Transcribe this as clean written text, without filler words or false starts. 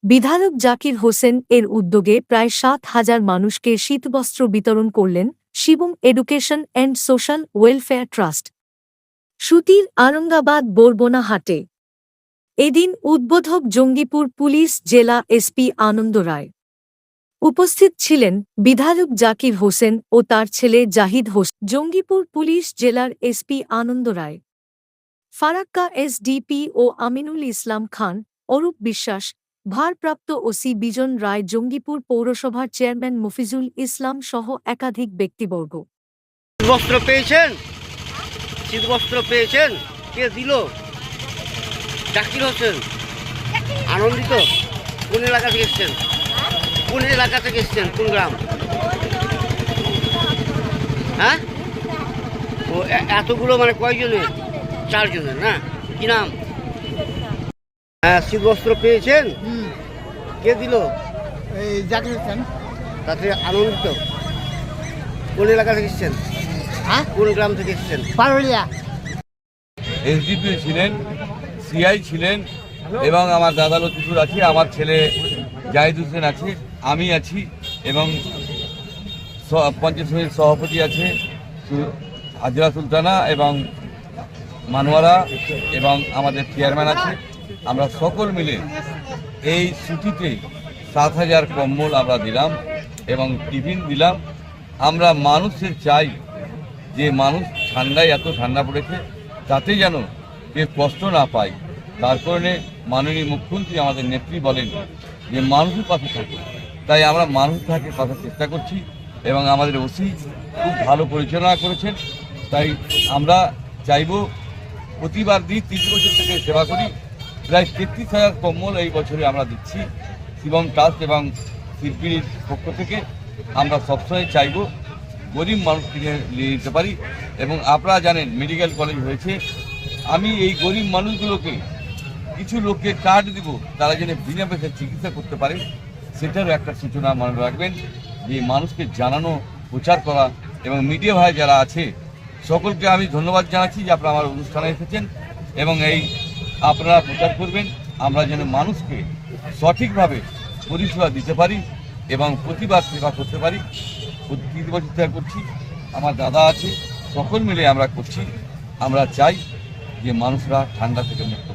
বিধায়ক জাকির হোসেন এর উদ্যোগে প্রায় ৭,০০০ মানুষকে শীতবস্ত্র বিতরণ করলেন Shivam education and social welfare trust. সুতির আরঙ্গাবাদ বোরবোনা হাটে এদিন উদ্বোধক জঙ্গিপুর পুলিশ জেলা এসপি আনন্দ রায়। উপস্থিত ছিলেন বিধায়ক জাকির হোসেন ও তার ছেলে জাহিদ হোসেন। জঙ্গিপুর পুলিশ জেলার এসপি আনন্দ রায়, ফারাক্কা এসডিপি ও আমিনুল ইসলাম খান, অরূপ বিশ্বাস, ভারপ্রাপ্ত ওসি বিজন রায়, জঙ্গিপুর পৌরসভার চেয়ারম্যান মফিজুল ইসলাম সহ একাধিক ব্যক্তিবর্গ। শীতবস্ত্র পেয়েছেন? শীতবস্ত্র পেয়েছেন? কে দিল? জাকির হোসেন। আনন্দিত? কোন এলাকা থেকে এসছেন? কোন এলাকা থেকে এসছেন? কোন গ্রাম? হ্যাঁ, ও এতগুলো মানে কয়জনের? 4 জনের না? কি নাম? হ্যাঁ, শীতবস্ত্র পেয়েছেন? কে দিল? এই জাকির হোসেন। তাতে আনন্দিত? কোন এলাকা থেকে এসছেন? হ্যাঁ, কোন গ্রাম থেকে এসছেন? পারুলিয়া। এসডিপি ছিলেন, সিআই ছিলেন এবং আমার দাদা লতিফুর আছে, আমার ছেলে জাহিদ হোসেন আছে, আমি আছি এবং পঞ্চায়েত সমিতির সভাপতি আছে হাজরা সুলতানা এবং মানোয়ারা এবং আমাদের চেয়ারম্যান আছে। আমরা সকল মিলে এই ছুটিতে ৭,০০০ কম্বল আমরা দিলাম এবং টিফিন দিলাম। আমরা মানুষের চাই যে মানুষ ঠান্ডায়, এত ঠান্ডা পড়েছে, তাতে যেন কেউ কষ্ট না পায়। তার কারণে মাননীয় মুখ্যমন্ত্রী আমাদের নেত্রী বলেন যে মানুষের পাশে থাকে, তাই আমরা মানুষ থাকে পাশে চেষ্টা করছি এবং আমাদের ওসি খুব ভালো পরিচালনা করেছেন। তাই আমরা চাইব প্রতিবার দিই, ৩০ বছর থেকে সেবা করি, প্রায় ৩৩,০০০ কম্বল এই বছরে আমরা দিচ্ছি শিবম ট্রাস্ট এবং শিল্পীর পক্ষ থেকে। আমরা সবসময় চাইব গরিব মানুষকে নিয়ে নিতে পারি এবং আপনারা জানেন মেডিকেল কলেজ হয়েছে, আমি এই গরিব মানুষগুলোকে কিছু লোককে কার্ড দিব, তারা যেন বিনা পয়সায় চিকিৎসা করতে পারে, সেটারও একটা সূচনা মনে রাখবেন। যে মানুষকে জানানো, প্রচার করা এবং মিডিয়া ভাই যারা আছে সকলকে আমি ধন্যবাদ জানাচ্ছি যে আপনারা আমার অনুষ্ঠানে এসেছেন এবং এই আপনারা প্রচার করবেন, আমরা যেন মানুষকে সঠিকভাবে পরিষেবা দিতে পারি এবং প্রতিবার সেবা করতে পারি। ৩০ বছর থেকে করছি, আমার দাদা আছে, সকল মিলে আমরা করছি। আমরা চাই যে মানুষরা ঠান্ডা থেকে মুক্ত।